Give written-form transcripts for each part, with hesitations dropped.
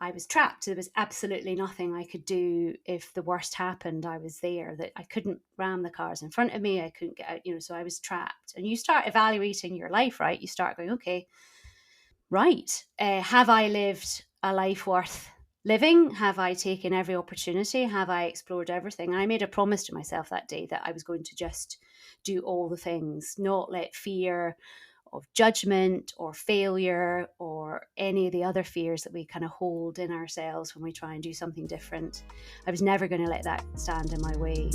I was trapped. There was absolutely nothing I could do if the worst happened. I was there, that I couldn't ram the cars in front of me. I couldn't get out, so I was trapped. And you start evaluating your life, right? You start going, okay, right. Have I lived a life worth living? Have I taken every opportunity? Have I explored everything? And I made a promise to myself that day that I was going to just do all the things, not let fear of judgment or failure or any of the other fears that we kind of hold in ourselves when we try and do something different. I was never going to let that stand in my way.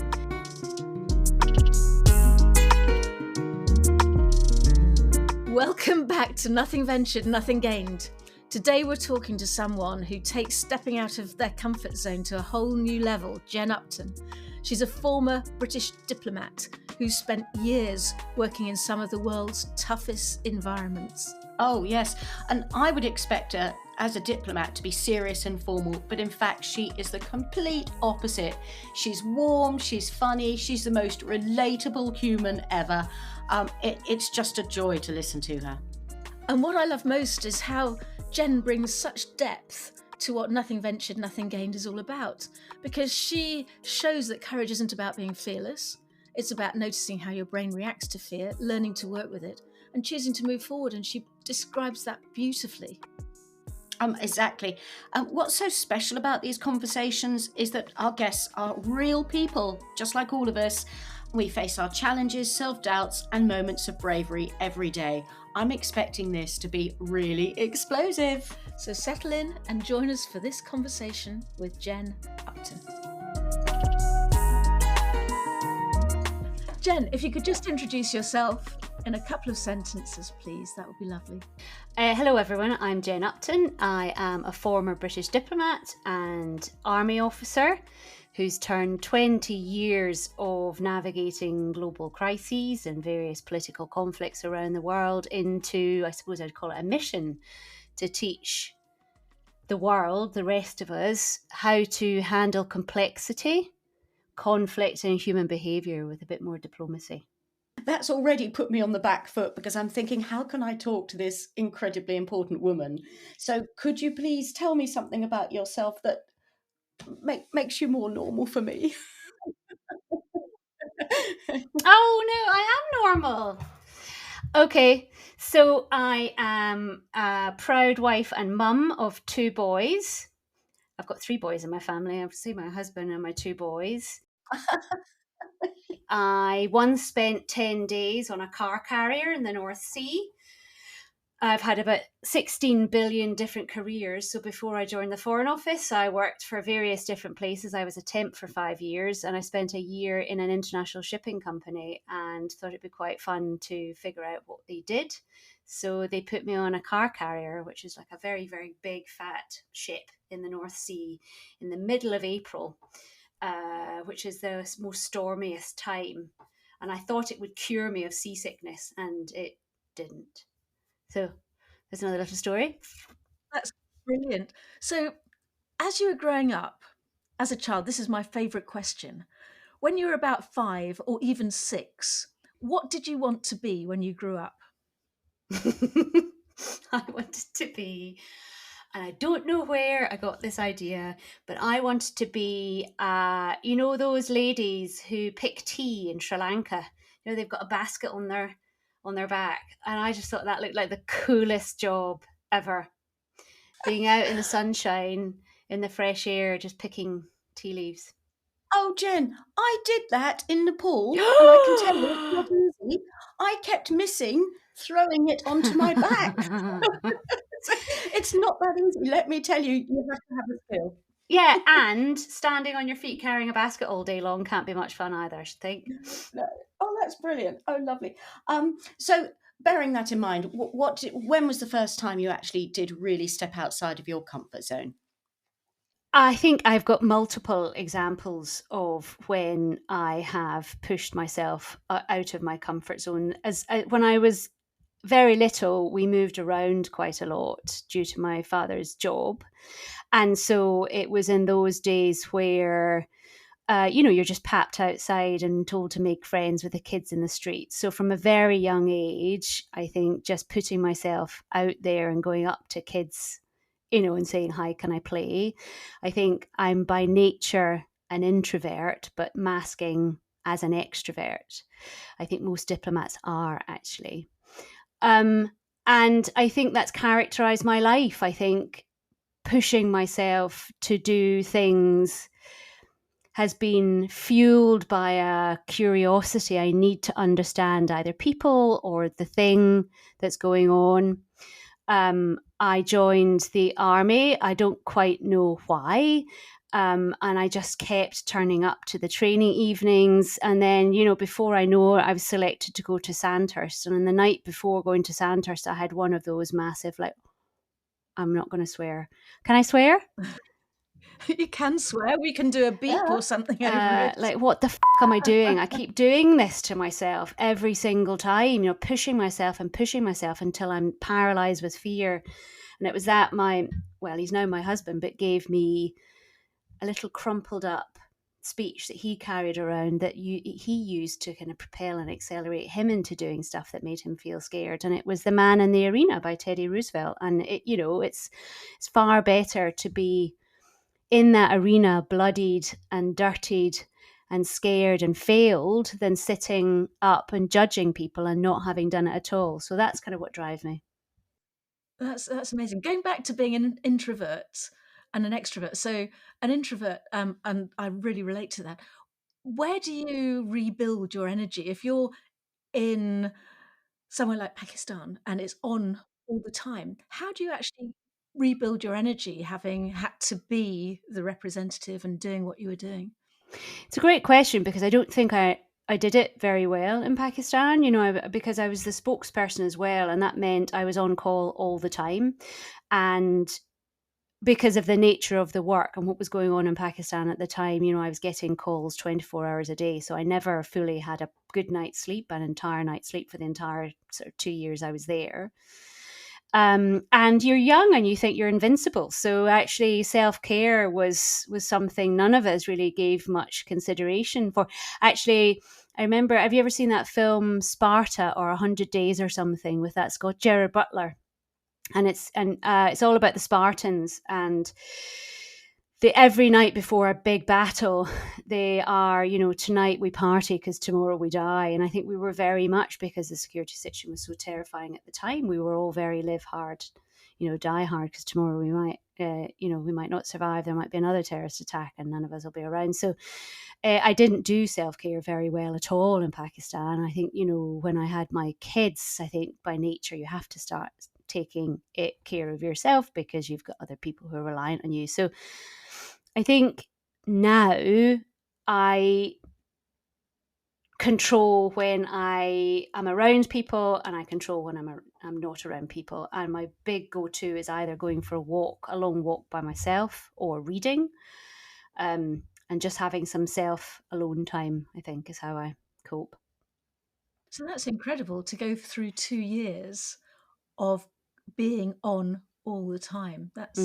Welcome back to Nothing Ventured, Nothing Gained. Today we're talking to someone who takes stepping out of their comfort zone to a whole new level, Jen Upton. She's a former British diplomat who's spent years working in some of the world's toughest environments. Oh, yes. And I would expect her, as a diplomat, to be serious and formal, but in fact, she is the complete opposite. She's warm, she's funny, she's the most relatable human ever. It's just a joy to listen to her. And what I love most is how Jen brings such depth to what Nothing Ventured, Nothing Gained is all about, because she shows that courage isn't about being fearless. It's about noticing how your brain reacts to fear, learning to work with it, and choosing to move forward. And she describes that beautifully. Exactly. What's so special about these conversations is that our guests are real people, just like all of us. We face our challenges, self-doubts, and moments of bravery every day. I'm expecting this to be really explosive. So settle in and join us for this conversation with Jen Upton. Jen, if you could just introduce yourself in a couple of sentences, please, that would be lovely. Hello, everyone. I'm Jen Upton. I am a former British diplomat and army officer who's turned 20 years of navigating global crises and various political conflicts around the world into, I suppose I'd call it a mission to teach the world, the rest of us, how to handle complexity, conflict and human behaviour with a bit more diplomacy. That's already put me on the back foot because I'm thinking, how can I talk to this incredibly important woman? So could you please tell me something about yourself that makes you more normal for me? Oh no, I am normal. Okay, so I am a proud wife and mum of 2 boys. I've got 3 boys in my family, obviously my husband and my 2 boys. I once spent 10 days on a car carrier in the North Sea. I've had about 16 billion different careers. So before I joined the Foreign Office, I worked for various different places. I was a temp for 5 years and I spent a year in an international shipping company and thought it'd be quite fun to figure out what they did. So they put me on a car carrier, which is like a very, very big fat ship in the North Sea in the middle of April, which is the most stormiest time. And I thought it would cure me of seasickness and it didn't. So there's another little story. That's brilliant. So as you were growing up as a child, this is my favourite question. When you were about 5 or even 6, what did you want to be when you grew up? I wanted to be, and I don't know where I got this idea, but I wanted to be, those ladies who pick tea in Sri Lanka. They've got a basket on their back, and I just thought that looked like the coolest job ever. Being out in the sunshine, in the fresh air, just picking tea leaves. Oh, Jen, I did that in Nepal, and I can tell you it's not easy. I kept missing throwing it onto my back. It's not that easy. Let me tell you, you have to have a skill. Yeah, and standing on your feet carrying a basket all day long can't be much fun either, I should think. No. Oh, that's brilliant. Oh, lovely. So bearing that in mind, when was the first time you actually did really step outside of your comfort zone? I think I've got multiple examples of when I have pushed myself out of my comfort zone. When I was very little, we moved around quite a lot due to my father's job. And so it was in those days where, you're just papped outside and told to make friends with the kids in the street. So from a very young age, I think just putting myself out there and going up to kids and saying, hi, can I play? I think I'm by nature an introvert, but masking as an extrovert. I think most diplomats are, actually. And I think that's characterized my life. I think pushing myself to do things has been fueled by a curiosity. I need to understand either people or the thing that's going on. I joined the army. I don't quite know why. And I just kept turning up to the training evenings. And then, before I know it, I was selected to go to Sandhurst. And on the night before going to Sandhurst, I had one of those massive, like, I'm not going to swear. Can I swear? You can swear. We can do a beep or something over it. Like, what the am I doing? I keep doing this to myself every single time, pushing myself until I'm paralyzed with fear. And it was that he's now my husband, but gave me a little crumpled up speech that he carried around that he used to kind of propel and accelerate him into doing stuff that made him feel scared. And it was The Man in the Arena by Teddy Roosevelt. And it's far better to be in that arena, bloodied and dirtied and scared and failed, than sitting up and judging people and not having done it at all. So that's kind of what drives me. That's amazing. Going back to being an introvert and an extrovert. So an introvert, and I really relate to that. Where do you rebuild your energy if you're in somewhere like Pakistan and it's on all the time? How do you actually rebuild your energy, having had to be the representative and doing what you were doing? It's a great question, because I don't think I did it very well in Pakistan, because I was the spokesperson as well. And that meant I was on call all the time. And because of the nature of the work and what was going on in Pakistan at the time, I was getting calls 24 hours a day. So I never fully had a good night's sleep, an entire night's sleep, for the entire sort of 2 years I was there. And you're young and you think you're invincible. So actually, self-care was something none of us really gave much consideration for. Actually, I remember, have you ever seen that film Sparta or 100 Days or something, with that Scott Gerard Butler? And it's all about the Spartans, and every night before a big battle, they are, tonight we party because tomorrow we die. And I think we were very much, because the security situation was so terrifying at the time, we were all very live hard, die hard, because tomorrow we might, we might not survive. There might be another terrorist attack and none of us will be around. So I didn't do self-care very well at all in Pakistan. I think, when I had my kids, I think by nature you have to start taking care of yourself, because you've got other people who are reliant on you. So I think now I control when I am around people, and I control when I'm not around people. And my big go-to is either going for a long walk by myself, or reading, and just having some self-alone time, I think, is how I cope. So that's incredible to go through 2 years of being on all the time. That's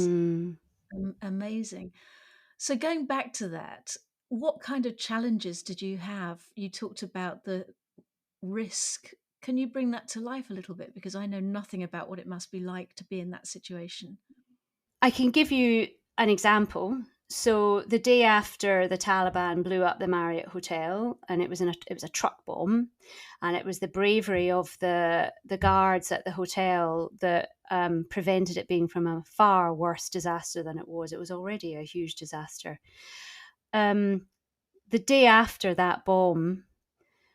amazing. So going back to that, what kind of challenges did you have? You talked about the risk. Can you bring that to life a little bit? Because I know nothing about what it must be like to be in that situation. I can give you an example. So the day after the Taliban blew up the Marriott Hotel, and it was a truck bomb, and it was the bravery of the guards at the hotel that prevented it being from a far worse disaster than it was. It was already a huge disaster. The day after that bomb,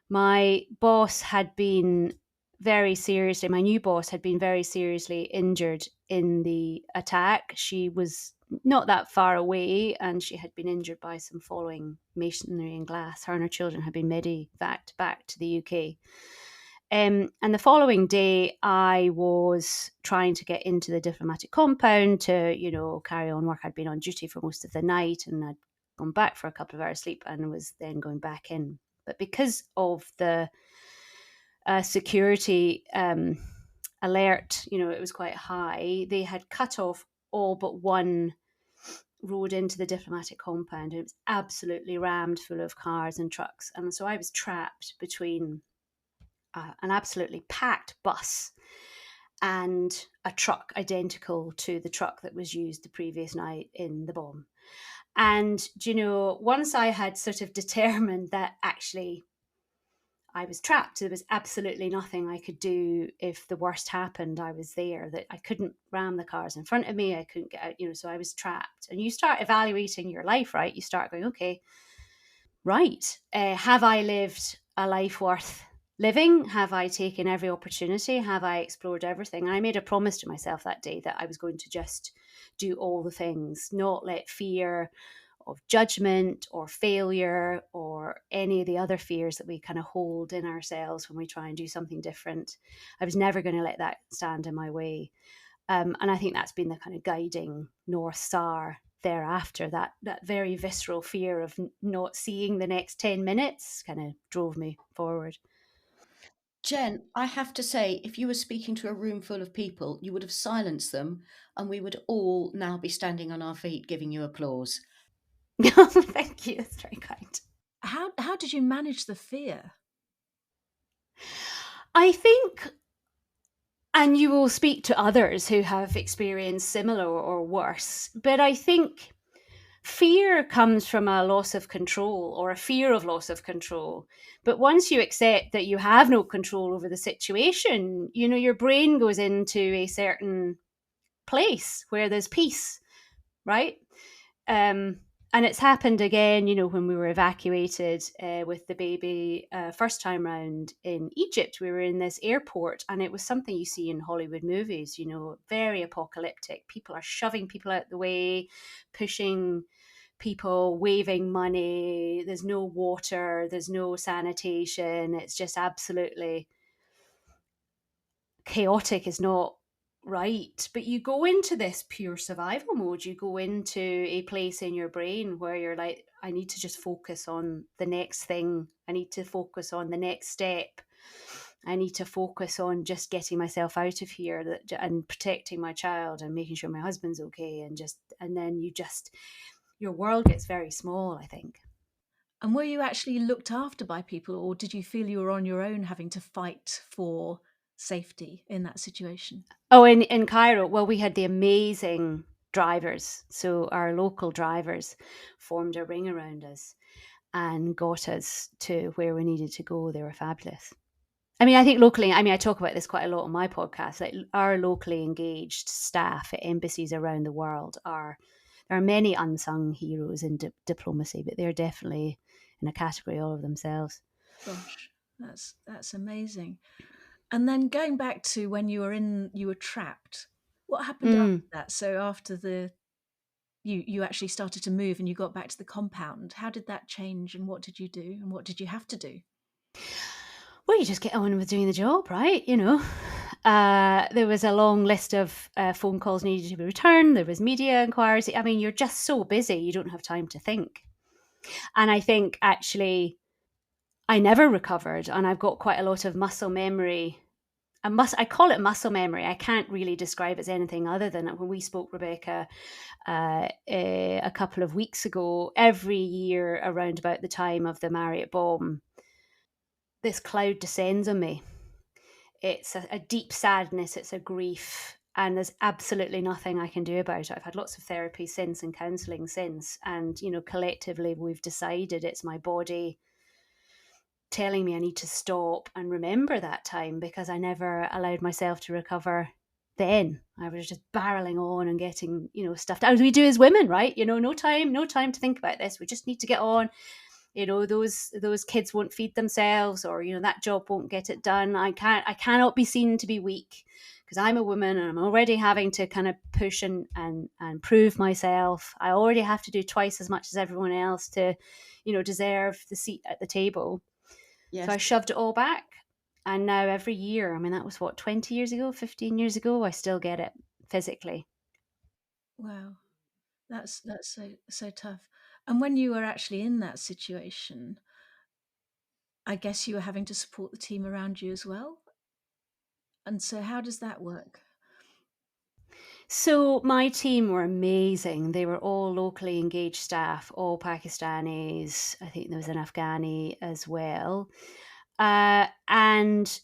my boss had been my new boss had been very seriously injured in the attack. She was not that far away, and she had been injured by some falling masonry and glass. Her and her children had been medevaced back to the UK. And the following day, I was trying to get into the diplomatic compound to, carry on work. I'd been on duty for most of the night, and I'd gone back for a couple of hours sleep, and was then going back in. But because of the security alert, it was quite high. They had cut off all but one road into the diplomatic compound. It was absolutely rammed full of cars and trucks. And so I was trapped between an absolutely packed bus and a truck identical to the truck that was used the previous night in the bomb. And, once I had sort of determined that actually I was trapped, there was absolutely nothing I could do if the worst happened. I was there, that I couldn't ram the cars in front of me. I couldn't get out, so I was trapped. And you start evaluating your life, right? You start going, okay, right, have I lived a life worth living? Have I taken every opportunity? Have I explored everything? And I made a promise to myself that day that I was going to just do all the things, not let fear of judgment or failure or any of the other fears that we kind of hold in ourselves when we try and do something different. I was never going to let that stand in my way. And I think that's been the kind of guiding North Star thereafter. That very visceral fear of not seeing the next 10 minutes kind of drove me forward. Jen, I have to say, if you were speaking to a room full of people, you would have silenced them, and we would all now be standing on our feet giving you applause. Thank you. That's very kind. How did you manage the fear? I think, and you will speak to others who have experienced similar or worse, but I think fear comes from a loss of control or a fear of loss of control. But once you accept that you have no control over the situation, your brain goes into a certain place where there's peace, right? And it's happened again, when we were evacuated with the baby first time round in Egypt. We were in this airport, and it was something you see in Hollywood movies, very apocalyptic. People are shoving people out the way, pushing people, waving money. There's no water, there's no sanitation. It's just absolutely chaotic, is not right. But you go into this pure survival mode. You go into a place in your brain where you're like, I need to just focus on the next thing. I need to focus on the next step. I need to focus on just getting myself out of here and protecting my child and making sure my husband's okay. And then your world gets very small, I think. And were you actually looked after by people, or did you feel you were on your own having to fight for safety in that situation? Oh, in Cairo, well, we had the amazing drivers. So our local drivers formed a ring around us and got us to where we needed to go. They were fabulous. I mean, I think locally, I talk about this quite a lot on my podcast. Like, our locally engaged staff at embassies around the world there are many unsung heroes in diplomacy, but they're definitely in a category all of themselves. Gosh, that's amazing. And then going back to when you were trapped, what happened after that? So after you actually started to move and you got back to the compound, how did that change, and what did you do, and what did you have to do? Well, you just get on with doing the job, right? There was a long list of phone calls needed to be returned. There was media inquiries. I mean, you're just so busy, you don't have time to think. And I think actually I never recovered, and I've got quite a lot of muscle memory. I call it muscle memory. I can't really describe it as anything other than when we spoke, Rebecca, a couple of weeks ago. Every year around about the time of the Marriott bomb, this cloud descends on me. It's a deep sadness, it's a grief, and there's absolutely nothing I can do about it. I've had lots of therapy since and counselling since, and collectively we've decided it's my body telling me I need to stop and remember that time, because I never allowed myself to recover then. I was just barreling on and getting stuff as we do as women, right? No time to think about this. We just need to get on. Those kids won't feed themselves, or that job won't get it done. I cannot be seen to be weak, because I'm a woman and I'm already having to kind of push and prove myself. I already have to do twice as much as everyone else to deserve the seat at the table. Yes. So I shoved it all back, and now every year, I mean, that was 20 years ago, 15 years ago, I still get it physically. Wow, that's so tough. And when you were actually in that situation, I guess you were having to support the team around you as well. And so how does that work? So my team were amazing. They were all locally engaged staff, all Pakistanis. I think there was an Afghani as well. And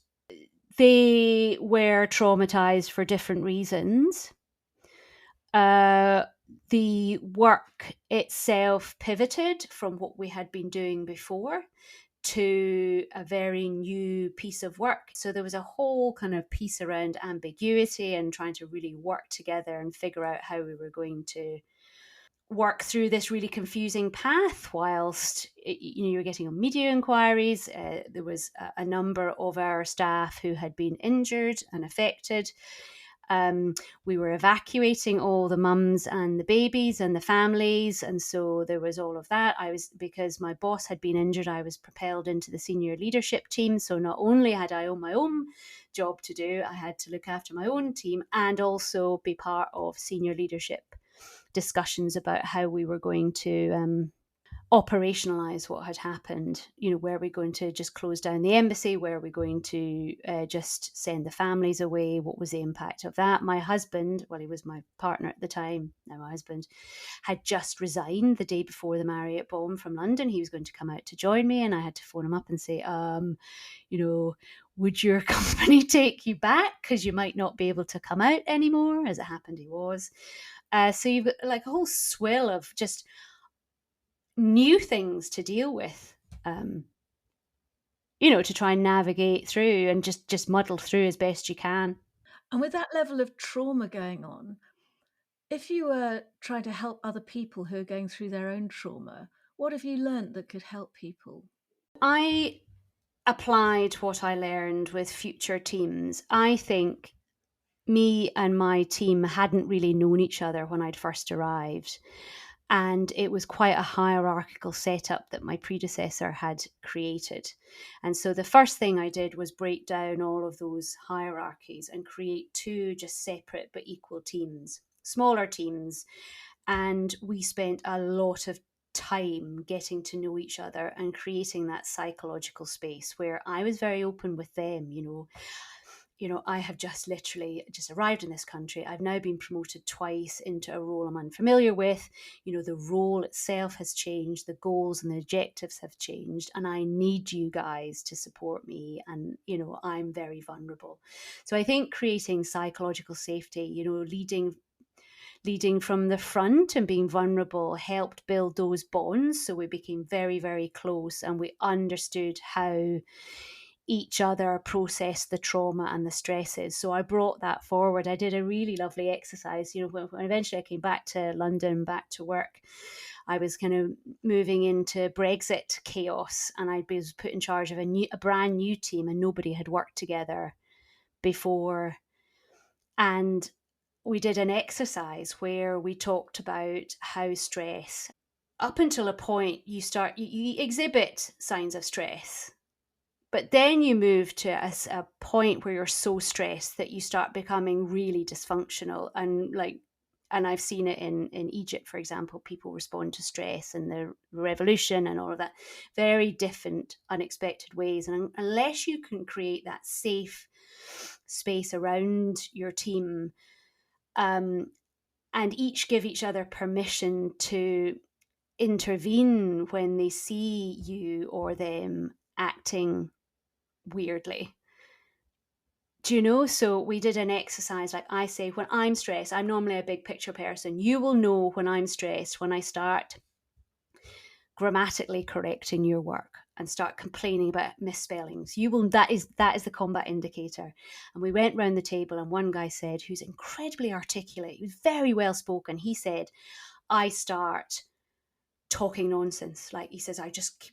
They were traumatized for different reasons. The work itself pivoted from what we had been doing before to a very new piece of work. So there was a whole kind of piece around ambiguity and trying to really work together and figure out how we were going to work through this really confusing path whilst you were getting media inquiries. There was a number of our staff who had been injured and affected. We were evacuating all the mums and the babies and the families, and so there was all of that. Because my boss had been injured, I was propelled into the senior leadership team. So not only had I my own job to do, I had to look after my own team and also be part of senior leadership discussions about how we were going to operationalize what had happened. Were we going to just close down the embassy? Were we going to just send the families away? What was the impact of that? My husband, well, he was my partner at the time, now my husband, had just resigned the day before the Marriott bomb from London. He was going to come out to join me, and I had to phone him up and say, would your company take you back because you might not be able to come out anymore? As it happened, he was. So you've got like a whole swill of just new things to deal with, to try and navigate through and just muddle through as best you can. And with that level of trauma going on, if you were trying to help other people who are going through their own trauma, what have you learned that could help people? I applied what I learned with future teams. I think me and my team hadn't really known each other when I'd first arrived. And it was quite a hierarchical setup that my predecessor had created. And so the first thing I did was break down all of those hierarchies and create two just separate but equal teams, smaller teams. And we spent a lot of time getting to know each other and creating that psychological space where I was very open with them. I have just literally just arrived in this country. I've now been promoted twice into a role I'm unfamiliar with. The role itself has changed, the goals and the objectives have changed, and I need you guys to support me. And, I'm very vulnerable. So I think creating psychological safety, leading from the front and being vulnerable helped build those bonds. So we became very, very close, and we understood how each other process the trauma and the stresses. So I brought that forward. I did a really lovely exercise. When eventually I came back to London, back to work, I was kind of moving into Brexit chaos, and I was put in charge of a brand new team, and nobody had worked together before. And we did an exercise where we talked about how stress, up until a point, you exhibit signs of stress. But then you move to a point where you're so stressed that you start becoming really dysfunctional. And I've seen it in Egypt, for example. People respond to stress and the revolution and all of that, very different, unexpected ways. And unless you can create that safe space around your team, and each give each other permission to intervene when they see you or them acting weirdly. So we did an exercise. Like I say, when I'm stressed, I'm normally a big picture person. You will know when I'm stressed when I start grammatically correcting your work and start complaining about misspellings. That is the combat indicator. And we went round the table, and one guy said, who's incredibly articulate, he was very well spoken, he said, I start talking nonsense. Like he says, I just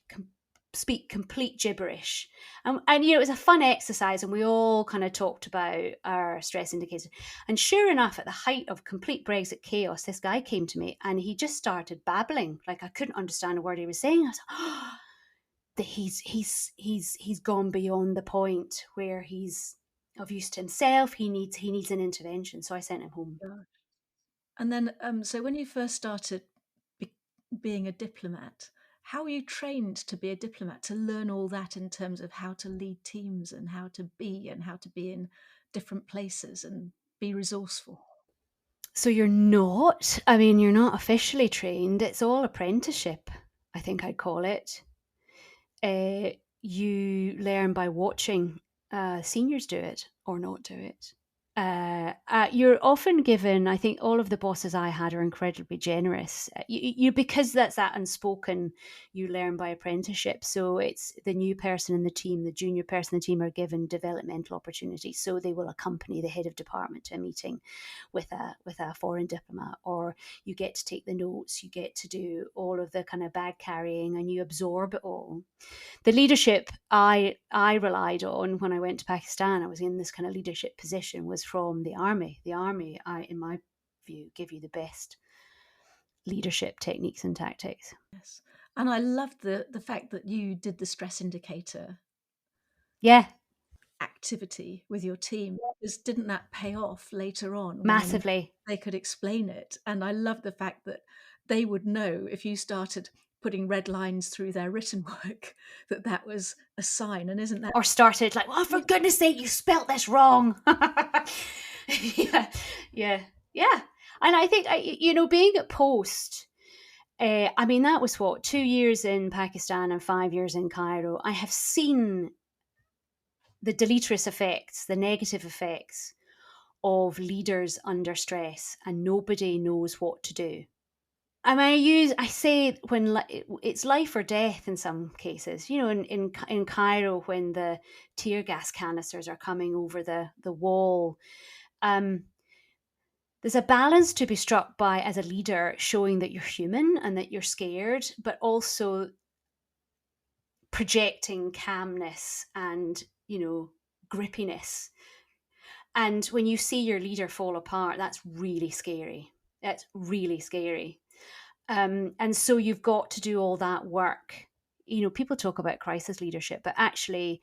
speak complete gibberish. And it was a fun exercise, and we all kind of talked about our stress indicators. And sure enough, at the height of complete Brexit chaos, this guy came to me and he just started babbling. Like I couldn't understand a word he was saying. I was like, oh, that he's gone beyond the point where he's of use to himself. He needs an intervention. So I sent him home. And then, so when you first started being a diplomat, how were you trained to be a diplomat, to learn all that in terms of how to lead teams and how to be in different places and be resourceful? So you're not officially trained. It's all apprenticeship, I think I'd call it. You learn by watching seniors do it or not do it. You're often given, I think all of the bosses I had are incredibly generous. You because that's that unspoken, you learn by apprenticeship. So it's the new person in the team, the junior person in the team are given developmental opportunities. So they will accompany the head of department to a meeting with a foreign diplomat, or you get to take the notes, you get to do all of the kind of bag carrying, and you absorb it all. The leadership I relied on when I went to Pakistan, I was in this kind of leadership position, was from the army. The army, in my view, give you the best leadership techniques and tactics. Yes. And I loved the fact that you did the stress indicator Yeah, activity with your team. Because didn't that pay off later on when massively. they could explain it? And I love the fact that they would know if you started putting red lines through their written work that was a sign. And isn't that... Or started like, oh, for goodness sake, you spelt this wrong. Yeah. And I think, being at post, I mean, that was 2 years in Pakistan and 5 years in Cairo. I have seen the deleterious effects, the negative effects of leaders under stress, and nobody knows what to do. I mean, I say when it's life or death in some cases. In Cairo, when the tear gas canisters are coming over the wall, there's a balance to be struck by as a leader, showing that you're human and that you're scared, but also projecting calmness and grippiness. And when you see your leader fall apart, that's really scary. That's really scary. And so you've got to do all that work. People talk about crisis leadership, but actually,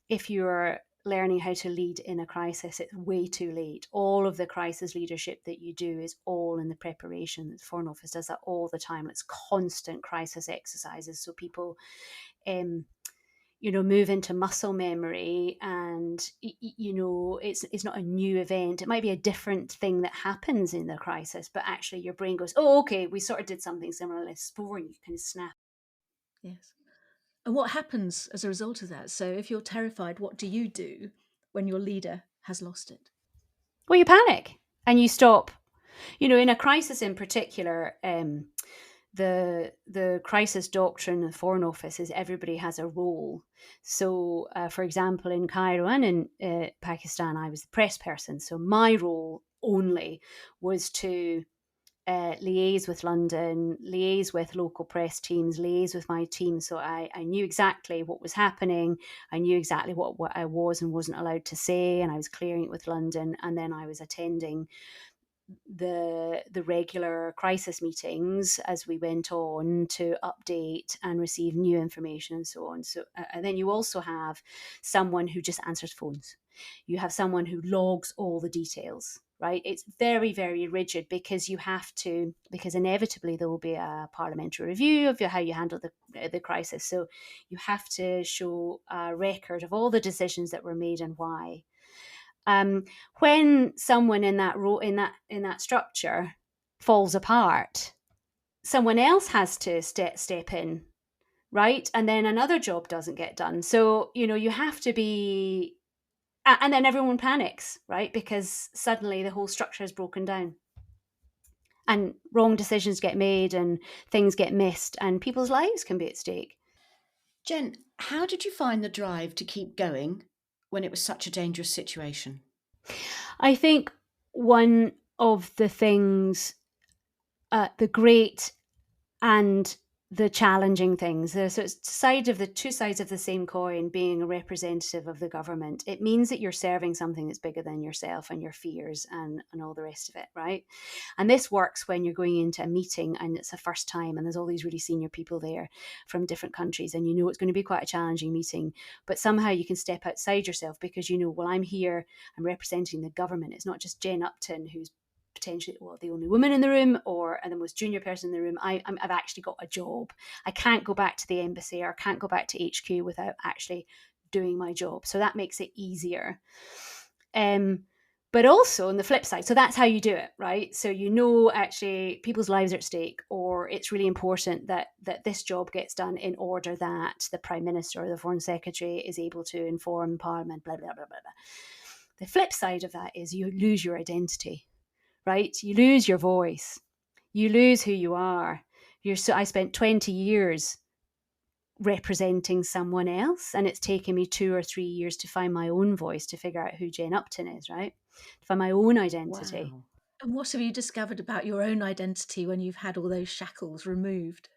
if you're learning how to lead in a crisis, it's way too late. All of the crisis leadership that you do is all in the preparation. The Foreign Office does that all the time. It's constant crisis exercises. So people, move into muscle memory, and it's not a new event. It might be a different thing that happens in the crisis, but actually your brain goes, oh, okay, we sort of did something similar before, and you can snap. Yes. And what happens as a result of that? So if you're terrified, what do you do when your leader has lost it? Well, you panic and you stop. In a crisis in particular, the crisis doctrine of the Foreign Office is everybody has a role. So, for example, in Cairo and in Pakistan, I was the press person. So my role only was to liaise with London, liaise with local press teams, liaise with my team. So I knew exactly what was happening. I knew exactly what I was and wasn't allowed to say, and I was clearing it with London. And then I was attending the regular crisis meetings as we went on to update and receive new information and so on. So and then you also have someone who just answers phones. You have someone who logs all the details, right? It's very, very rigid because inevitably there will be a parliamentary review of how you handle the crisis. So you have to show a record of all the decisions that were made and why. When someone in that role, in that structure falls apart, someone else has to step in, right? And then another job doesn't get done. So you have to be, and then everyone panics, right? Because suddenly the whole structure is broken down, and wrong decisions get made, and things get missed, and people's lives can be at stake. Jen, how did you find the drive to keep going when it was such a dangerous situation? I think one of the things, the great and the challenging things, so it's two sides of the same coin. Being a representative of the government, it means that you're serving something that's bigger than yourself and your fears and all the rest of it, right? And this works when you're going into a meeting and it's the first time and there's all these really senior people there from different countries, and it's going to be quite a challenging meeting, but somehow you can step outside yourself because well, I'm here, I'm representing the government. It's not just Jen Upton, who's potentially the only woman in the room or the most junior person in the room. I've actually got a job. I can't go back to the embassy or can't go back to HQ without actually doing my job. So that makes it easier. But also on the flip side, so that's how you do it, right? So actually people's lives are at stake, or or it's really important that this job gets done in order that the Prime Minister or the Foreign Secretary is able to inform Parliament, blah, blah, blah, blah, blah. The flip side of that is you lose your identity, right? You lose your voice. You lose who you are. I spent 20 years representing someone else, and it's taken me 2 or 3 years to find my own voice, to figure out who Jen Upton is, right? To find my own identity. Wow. And what have you discovered about your own identity when you've had all those shackles removed?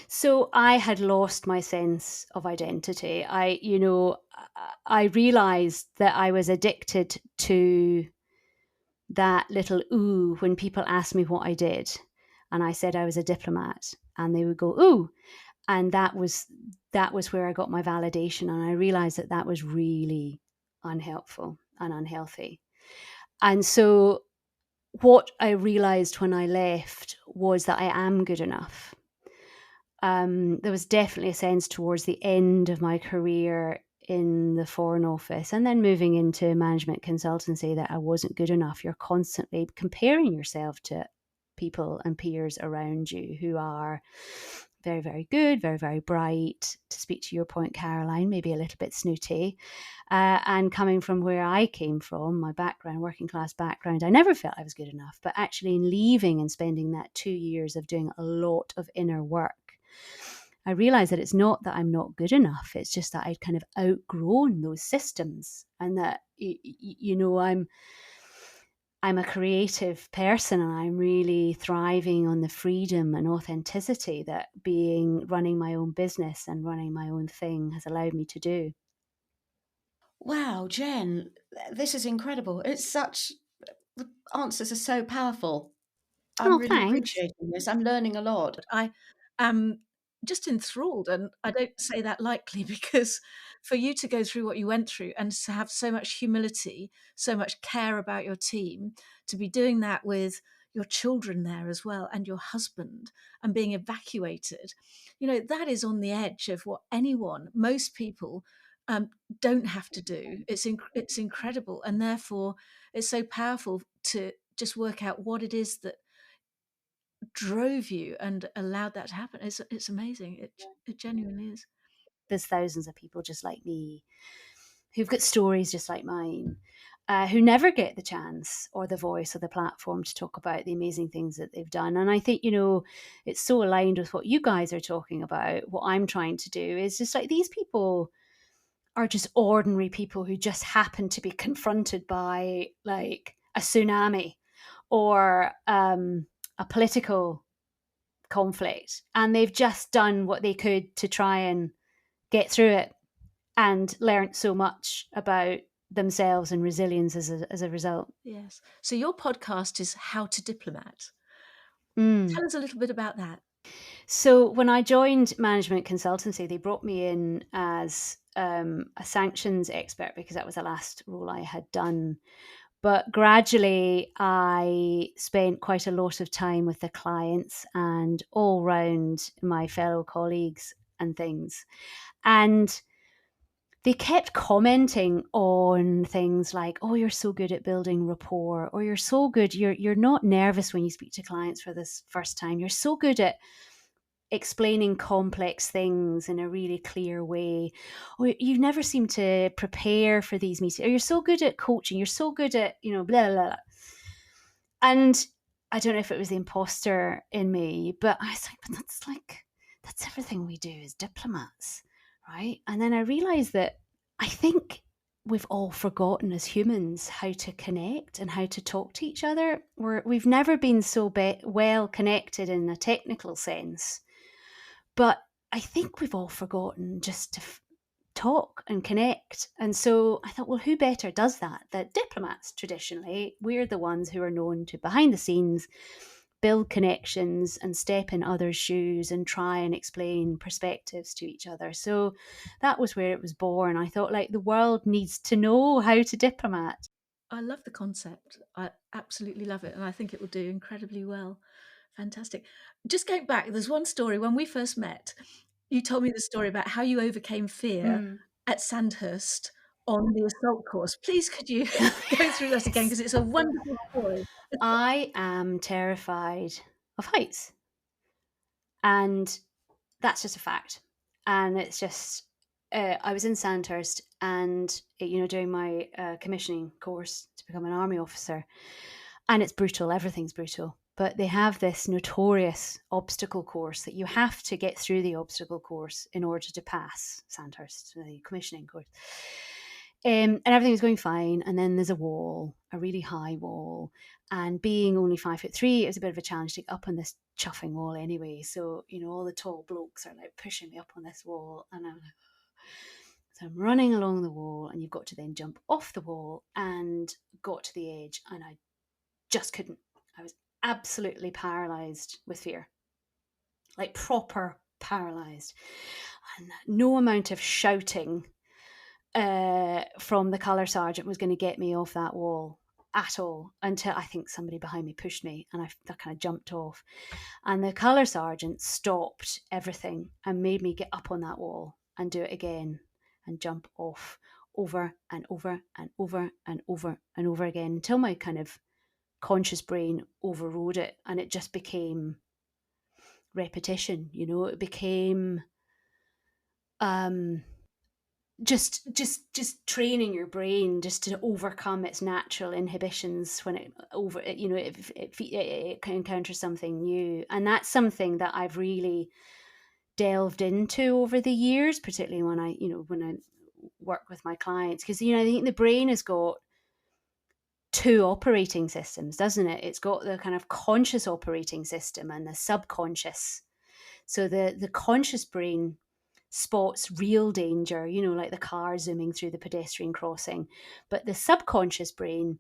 So I had lost my sense of identity. I realized that I was addicted to that little ooh when people asked me what I did, and I said I was a diplomat, and they would go ooh, and that was where I got my validation, and I realized that that was really unhelpful and unhealthy. And so what I realized when I left was that I am good enough. There was definitely a sense towards the end of my career in the Foreign Office and then moving into management consultancy that I wasn't good enough. You're constantly comparing yourself to people and peers around you who are very, very good, very, very bright. To speak to your point, Caroline, maybe a little bit snooty. And coming from where I came from, my background, working class background, I never felt I was good enough. But actually, in leaving and spending that 2 years of doing a lot of inner work, I realized that it's not that I'm not good enough. It's just that I'd kind of outgrown those systems, and that, I'm a creative person, and I'm really thriving on the freedom and authenticity that running my own business and running my own thing has allowed me to do. Wow, Jen, this is incredible. The answers are so powerful. I'm Oh, really thanks. appreciating this. I'm learning a lot. But I am just enthralled, and I don't say that lightly, because for you to go through what you went through and to have so much humility, so much care about your team, to be doing that with your children there as well and your husband, and being evacuated, that is on the edge of what most people don't have to do. It's incredible, and therefore it's so powerful to just work out what it is that drove you and allowed that to happen. It's amazing. It genuinely is. There's thousands of people just like me who've got stories just like mine, who never get the chance or the voice or the platform to talk about the amazing things that they've done. And I think, it's so aligned with what you guys are talking about. What I'm trying to do is just like, these people are just ordinary people who just happen to be confronted by like a tsunami or a political conflict, and they've just done what they could to try and get through it, and learned so much about themselves and resilience as a result. Yes. So your podcast is How to Diplomat. Mm. Tell us a little bit about that. So when I joined management consultancy, they brought me in as a sanctions expert because that was the last role I had done. But gradually, I spent quite a lot of time with the clients and all round my fellow colleagues and things. And they kept commenting on things like, "Oh, you're so good at building rapport," or "You're so good. You're not nervous when you speak to clients for this first time. You're so good at explaining complex things in a really clear way. Or you never seem to prepare for these meetings. Or you're so good at coaching. You're so good at, blah, blah, blah." And I don't know if it was the imposter in me, but I was like, but that's everything we do as diplomats, right? And then I realized that I think we've all forgotten as humans how to connect and how to talk to each other. We've never been so well connected in a technical sense, but I think we've all forgotten just to talk and connect. And so I thought, well, who better does that? That diplomats, traditionally, we're the ones who are known to, behind the scenes, build connections and step in others' shoes and try and explain perspectives to each other. So that was where it was born. I thought, like, the world needs to know how to diplomat. I love the concept. I absolutely love it, and I think it will do incredibly well. Fantastic. Just going back, there's one story when we first met. You told me the story about how you overcame fear at Sandhurst on the assault course. Please, could you go through that again? Because it's a wonderful story. I am terrified of heights. And that's just a fact. And it's just, I was in Sandhurst and, doing my commissioning course to become an army officer. And it's brutal, everything's brutal. But they have this notorious obstacle course that you have to get through the obstacle course in order to pass Sandhurst, the commissioning course. And everything was going fine. And then there's a wall, a really high wall. And being only 5'3", it was a bit of a challenge to get up on this chuffing wall anyway. So, all the tall blokes are like pushing me up on this wall. And I'm like, so I'm running along the wall, and you've got to then jump off the wall, and got to the edge. And I just couldn't. I was absolutely paralyzed with fear, like proper paralyzed. And no amount of shouting from the colour sergeant was going to get me off that wall at all, until I think somebody behind me pushed me, and I kind of jumped off. And the colour sergeant stopped everything and made me get up on that wall and do it again and jump off over and over and over and over and over again, until my kind of conscious brain overrode it, and it just became repetition. It became just training your brain just to overcome its natural inhibitions when it encounters something new. And that's something that I've really delved into over the years, particularly when I work with my clients, because I think the brain has got two operating systems, doesn't it? It's got the kind of conscious operating system and the subconscious. So the conscious brain spots real danger, like the car zooming through the pedestrian crossing. But the subconscious brain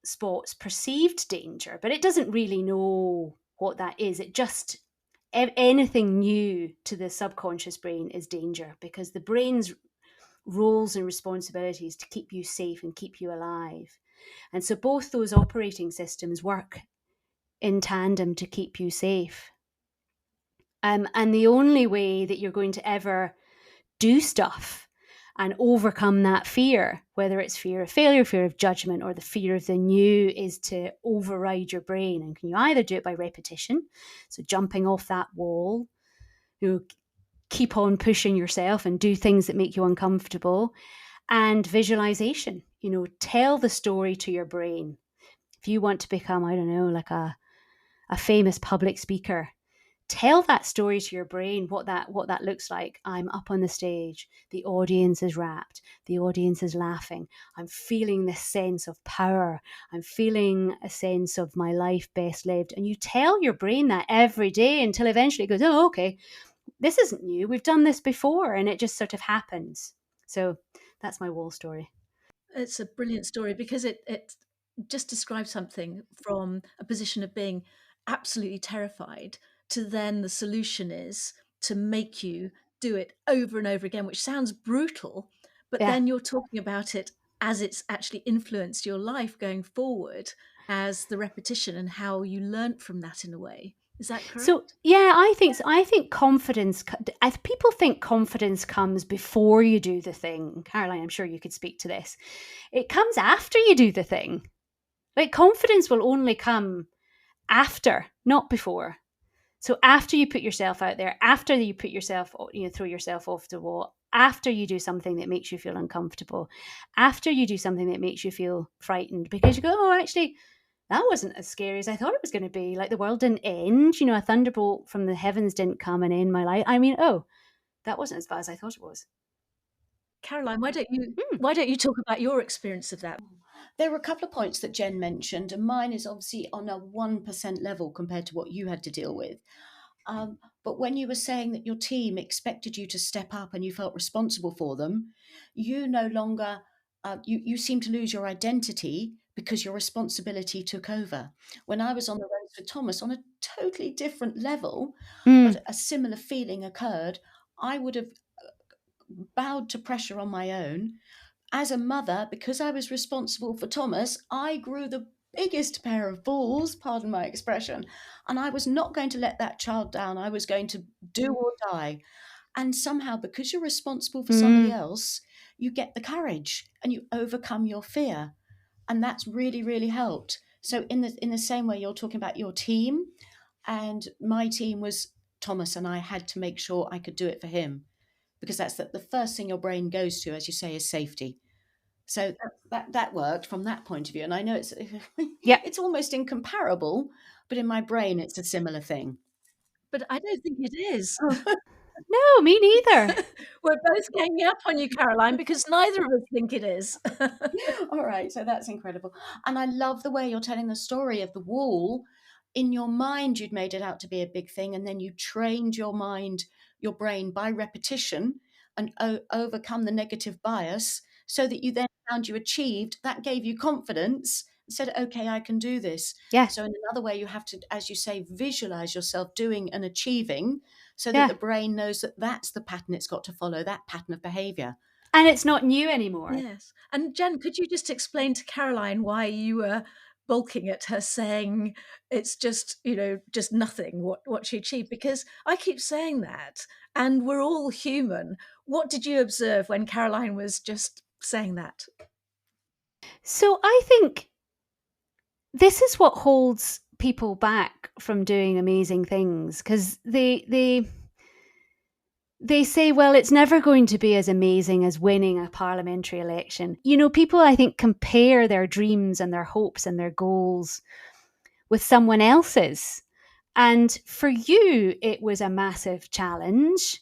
spots perceived danger, but it doesn't really know what that is. It just, anything new to the subconscious brain is danger, because the brain's roles and responsibilities to keep you safe and keep you alive. And so both those operating systems work in tandem to keep you safe. And the only way that you're going to ever do stuff and overcome that fear, whether it's fear of failure, fear of judgment, or the fear of the new, is to override your brain. And can you either do it by repetition, so jumping off that wall, keep on pushing yourself and do things that make you uncomfortable, and visualization, tell the story to your brain. If you want to become, I don't know, like a famous public speaker, tell that story to your brain, what that looks like. I'm up on the stage, the audience is rapt, the audience is laughing, I'm feeling this sense of power, I'm feeling a sense of my life best lived. And you tell your brain that every day until eventually it goes, oh, okay, this isn't new, we've done this before, and it just sort of happens. So that's my wall story. It's a brilliant story because it just describes something from a position of being absolutely terrified to then the solution is to make you do it over and over again, which sounds brutal, but Yeah. then you're talking about it as it's actually influenced your life going forward, as the repetition and how you learnt from that in a way. Is that correct? So yeah, I think so. I think confidence. People think confidence comes before you do the thing. Caroline, I'm sure you could speak to this. It comes after you do the thing. Like, confidence will only come after, not before. So after you put yourself out there, after you put yourself, throw yourself off the wall, after you do something that makes you feel uncomfortable, after you do something that makes you feel frightened, because you go, oh, actually, that wasn't as scary as I thought it was going to be. Like, the world didn't end, a thunderbolt from the heavens didn't come and end my life. I mean, oh, that wasn't as bad as I thought it was. Caroline, why don't you talk about your experience of that? There were a couple of points that Jen mentioned, and mine is obviously on a 1% level compared to what you had to deal with. But when you were saying that your team expected you to step up and you felt responsible for them, you no longer, you seem to lose your identity because your responsibility took over. When I was on the road with Thomas on a totally different level, but a similar feeling occurred, I would have bowed to pressure on my own. As a mother, because I was responsible for Thomas, I grew the biggest pair of balls, pardon my expression, and I was not going to let that child down. I was going to do or die. And somehow, because you're responsible for somebody else, you get the courage and you overcome your fear. And that's really, really helped. So in the same way you're talking about your team, And my team was Thomas, and I had to make sure I could do it for him, because that's the first thing your brain goes to, as you say, is safety. So that worked from that point of view. And I know Yeah. it's almost incomparable, but in my brain, it's a similar thing. But I don't think it is. No, me neither. We're both ganging up on you, Caroline, because neither of us think it is. All right, so that's incredible. And I love the way you're telling the story of the wall. In your mind, you'd made it out to be a big thing, and then you trained your mind, your brain, by repetition, and overcome the negative bias, so that you then found you achieved. That gave you confidence and said, okay, I can do this. Yeah. So in another way, you have to, as you say, visualize yourself doing and achieving, so that Yeah. the brain knows that that's the pattern it's got to follow, that pattern of behavior. And it's not new anymore. Yes. And Jen, could you just explain to Caroline why you were balking at her saying it's just, just nothing what she achieved? Because I keep saying that, and we're all human. What did you observe when Caroline was just saying that? So I think this is what holds people back from doing amazing things, because they say, well, it's never going to be as amazing as winning a parliamentary election. People, I think, compare their dreams and their hopes and their goals with someone else's. And for you, it was a massive challenge,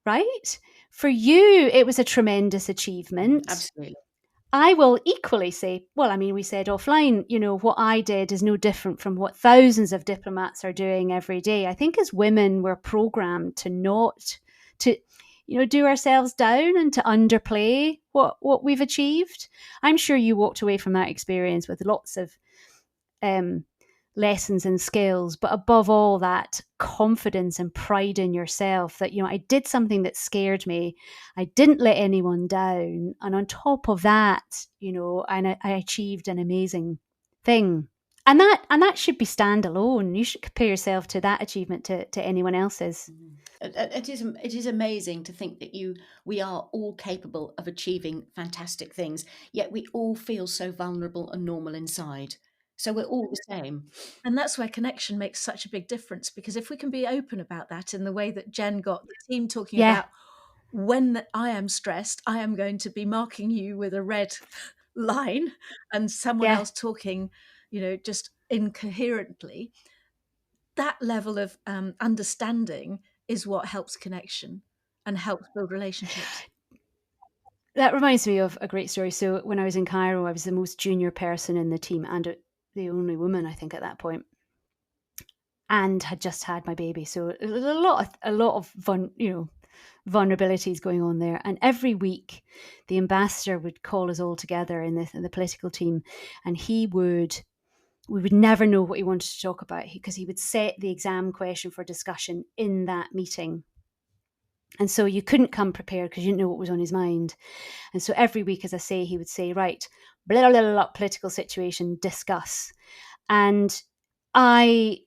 right? For you, it was a tremendous achievement. Absolutely. I will equally say, well, I mean, we said offline, what I did is no different from what thousands of diplomats are doing every day. I think as women, we're programmed to not to, do ourselves down and to underplay what we've achieved. I'm sure you walked away from that experience with lots of lessons and skills, but above all, that confidence and pride in yourself that, I did something that scared me. I didn't let anyone down. And on top of that, and I achieved an amazing thing. And that should be standalone. You should compare yourself to that achievement to anyone else's. It is amazing to think that we are all capable of achieving fantastic things, yet we all feel so vulnerable and normal inside. So we're all the same. And that's where connection makes such a big difference, because if we can be open about that in the way that Jen got the team talking Yeah. about, when I am stressed, I am going to be marking you with a red line, and someone Yeah. else talking, just incoherently, that level of understanding is what helps connection and helps build relationships. That reminds me of a great story. So when I was in Cairo, I was the most junior person in the team and the only woman, I think, at that point, and had just had my baby. So a lot of vulnerabilities going on there. And every week, the ambassador would call us all together in the political team, and we would never know what he wanted to talk about, because he would set the exam question for discussion in that meeting. And so you couldn't come prepared because you didn't know what was on his mind. And so every week, as I say, he would say, right, blah, blah, blah, blah, political situation, discuss. And I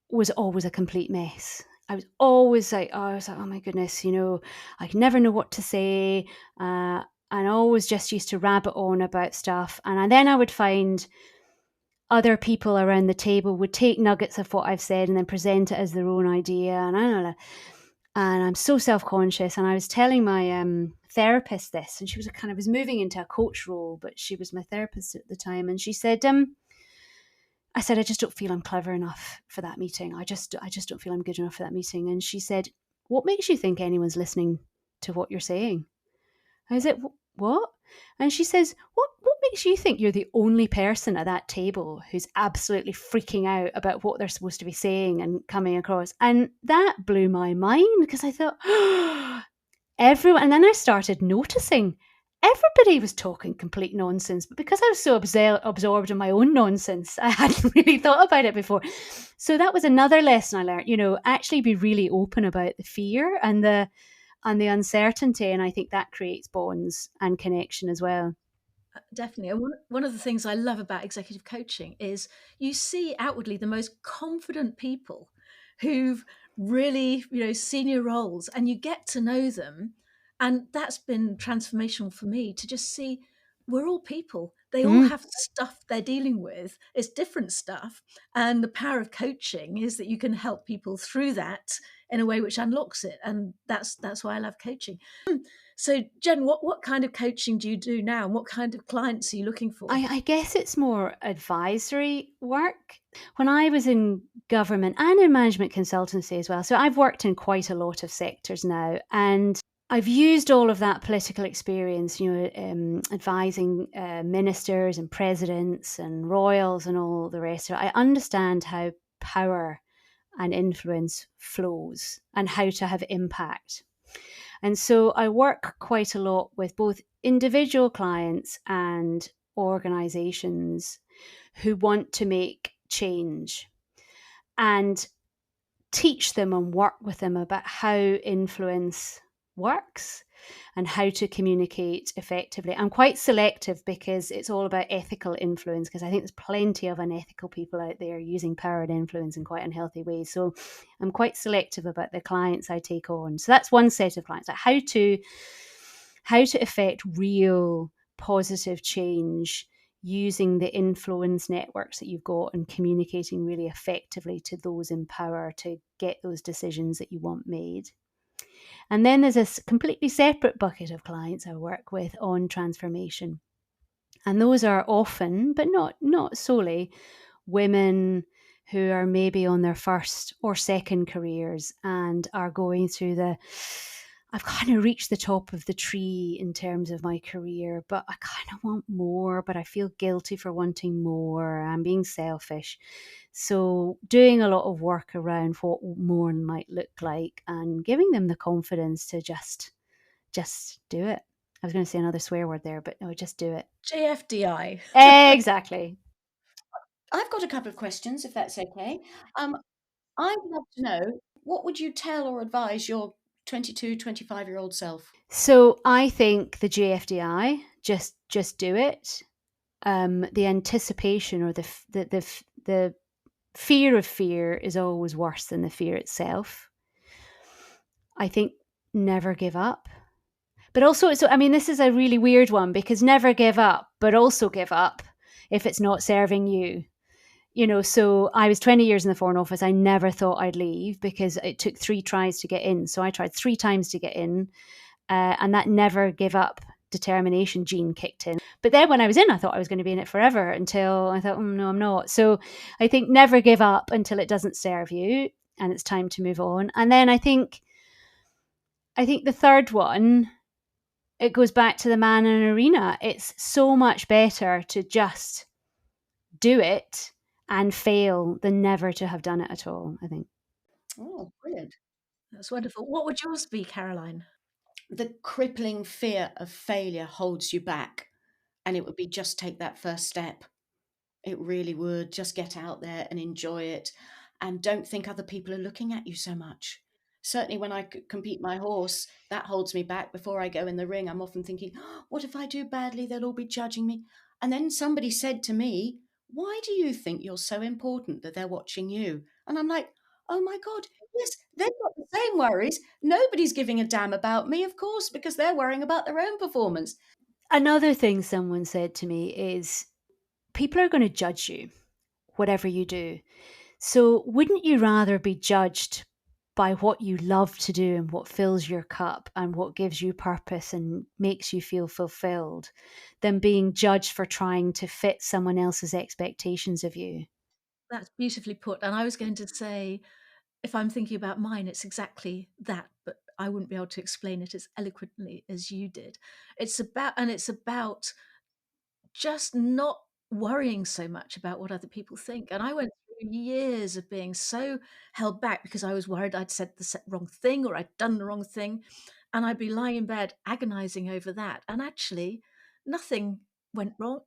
was always a complete mess. I was always like, oh my goodness, I never know what to say. And I always just used to rabbit on about stuff. And then I would find other people around the table would take nuggets of what I've said and then present it as their own idea. And I'm so self-conscious. And I was telling my therapist this, and she was was moving into a coach role, but she was my therapist at the time. And she said, I said, I just don't feel I'm clever enough for that meeting. I just don't feel I'm good enough for that meeting. And she said, what makes you think anyone's listening to what you're saying? I said, what? And she says, what makes you think you're the only person at that table who's absolutely freaking out about what they're supposed to be saying and coming across? And that blew my mind, because I thought, everyone. And then I started noticing everybody was talking complete nonsense, but because I was so absorbed in my own nonsense, I hadn't really thought about it before. So that was another lesson I learned, actually be really open about the fear and the uncertainty. And I think that creates bonds and connection as well. Definitely. And one of the things I love about executive coaching is you see outwardly the most confident people who've really, senior roles, and you get to know them. And that's been transformational for me, to just see we're all people. They all Mm. have stuff they're dealing with. It's different stuff. And the power of coaching is that you can help people through that in a way which unlocks it. And that's why I love coaching. So, Jen, what kind of coaching do you do now? And what kind of clients are you looking for? I guess it's more advisory work. When I was in government and in management consultancy as well, so I've worked in quite a lot of sectors now, and I've used all of that political experience, advising ministers and presidents and royals and all the rest of it. I understand how power and influence flows and how to have impact. And so I work quite a lot with both individual clients and organizations who want to make change and teach them and work with them about how influence works and how to communicate effectively. I'm quite selective because it's all about ethical influence, because I think there's plenty of unethical people out there using power and influence in quite unhealthy ways. So I'm quite selective about the clients I take on. So that's one set of clients, like how to affect real positive change using the influence networks that you've got and communicating really effectively to those in power to get those decisions that you want made. And then there's a completely separate bucket of clients I work with on transformation. And those are often, but not solely, women who are maybe on their first or second careers and are going through I've kind of reached the top of the tree in terms of my career, but I kind of want more, but I feel guilty for wanting more. I'm being selfish. So doing a lot of work around what more might look like and giving them the confidence to just do it. I was going to say another swear word there, but no, just do it. JFDI. Exactly. I've got a couple of questions, if that's okay. I'd love to know, what would you tell or advise your 22, 25-year-old self? So I think the JFDI, just do it. The anticipation or the fear of fear is always worse than the fear itself. I think never give up. But also, this is a really weird one, because never give up, but also give up if it's not serving you. So I was 20 years in the Foreign Office. I never thought I'd leave because it took 3 tries to get in. So I tried 3 times to get in, and that never give up determination gene kicked in. But then when I was in, I thought I was going to be in it forever, until I thought, no, I'm not. So I think never give up until it doesn't serve you and it's time to move on. And then I think the third one, it goes back to the man in an arena. It's so much better to just do it and fail than never to have done it at all, I think. Oh, brilliant. That's wonderful. What would yours be, Caroline? The crippling fear of failure holds you back, and it would be just take that first step. It really would. Just get out there and enjoy it, and don't think other people are looking at you so much. Certainly when I compete my horse, that holds me back. Before I go in the ring, I'm often thinking, "Oh, what if I do badly? They'll all be judging me." And then somebody said to me, "Why do you think you're so important that they're watching you?" And I'm like, "Oh my God, yes, they've got the same worries. Nobody's giving a damn about me, of course, because they're worrying about their own performance." Another thing someone said to me is, people are going to judge you, whatever you do. So wouldn't you rather be judged by what you love to do and what fills your cup and what gives you purpose and makes you feel fulfilled, than being judged for trying to fit someone else's expectations of you? That's beautifully put. And I was going to say, if I'm thinking about mine, it's exactly that, but I wouldn't be able to explain it as eloquently as you did. It's about just not worrying so much about what other people think. And I went through years of being so held back because I was worried I'd said the wrong thing or I'd done the wrong thing. And I'd be lying in bed agonizing over that. And actually, nothing went wrong.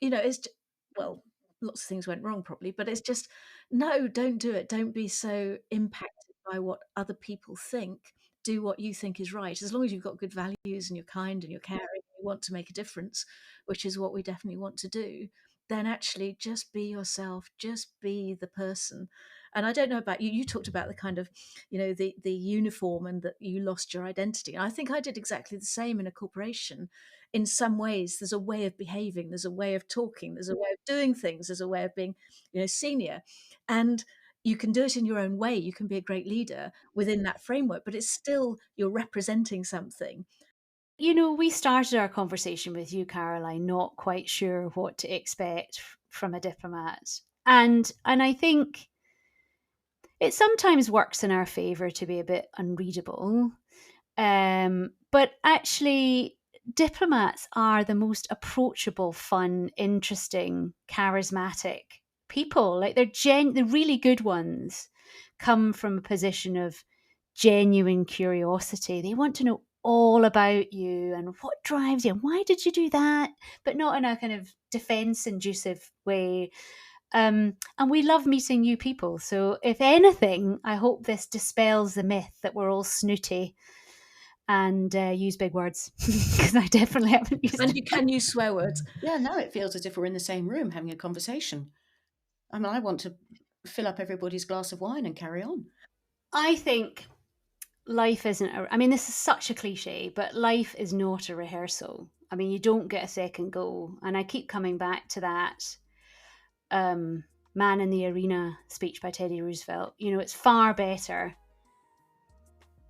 Well, lots of things went wrong probably, but it's just, no, don't do it. Don't be so impacted by what other people think. Do what you think is right. As long as you've got good values and you're kind and you're caring, you want to make a difference, which is what we definitely want to do, then actually just be yourself, just be the person. And I don't know about you, you talked about the kind of, the uniform and that you lost your identity. And I think I did exactly the same in a corporation. in some ways there's a way of behaving, there's a way of talking, there's a way of doing things, there's a way of being, senior. And you can do it in your own way. You can be a great leader within that framework, but it's still, you're representing something. We started our conversation with you, Caroline, not quite sure what to expect from a diplomat. And I think it sometimes works in our favour to be a bit unreadable. But actually, diplomats are the most approachable, fun, interesting, charismatic people. Like the really good ones come from a position of genuine curiosity. They want to know all about you and what drives you and why did you do that, but not in a kind of defense inducive way. And we love meeting new people. So if anything, I hope this dispels the myth that we're all snooty and use big words, because I definitely haven't used And you can use swear words. Yeah, no, it feels as if we're in the same room having a conversation. I mean, I want to fill up everybody's glass of wine and carry on. I think life isn't I mean, this is such a cliche, but life is not a rehearsal. I mean, you don't get a second go. And I keep coming back to that Man in the Arena speech by Teddy Roosevelt. It's far better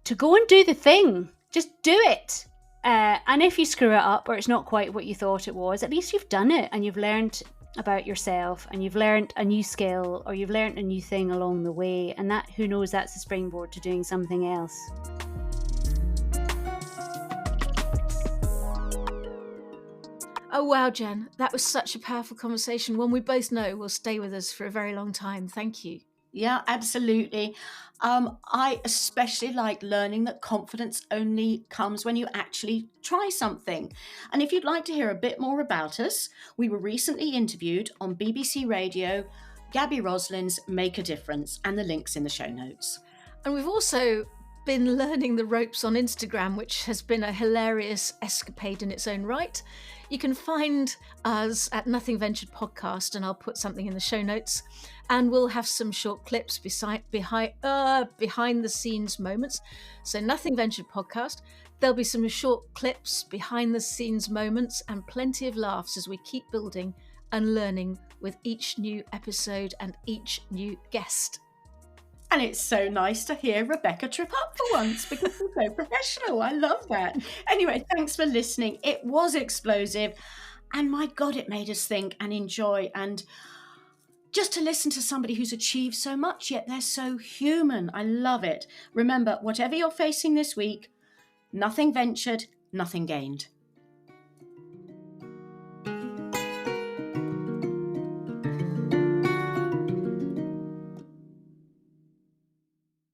to go and do the thing. Just do it. And if you screw it up or it's not quite what you thought it was, at least you've done it and you've learned about yourself and you've learned a new skill or you've learned a new thing along the way. And that, who knows, that's a springboard to doing something else. Oh, wow, Jen, that was such a powerful conversation. One we both know will stay with us for a very long time. Thank you. Yeah, absolutely. I especially like learning that confidence only comes when you actually try something. And if you'd like to hear a bit more about us, we were recently interviewed on BBC Radio, Gabby Roslin's Make a Difference, and the link's in the show notes. And we've also been learning the ropes on Instagram, which has been a hilarious escapade in its own right. You can find us at Nothing Ventured Podcast, and I'll put something in the show notes. And we'll have some short clips behind the scenes moments. So Nothing Ventured Podcast. There'll be some short clips, behind the scenes moments, and plenty of laughs as we keep building and learning with each new episode and each new guest. And it's so nice to hear Rebecca trip up for once because she's so professional. I love that. Anyway, thanks for listening. It was explosive. And my God, it made us think and enjoy. And just to listen to somebody who's achieved so much, yet they're so human. I love it. Remember, whatever you're facing this week, nothing ventured, nothing gained.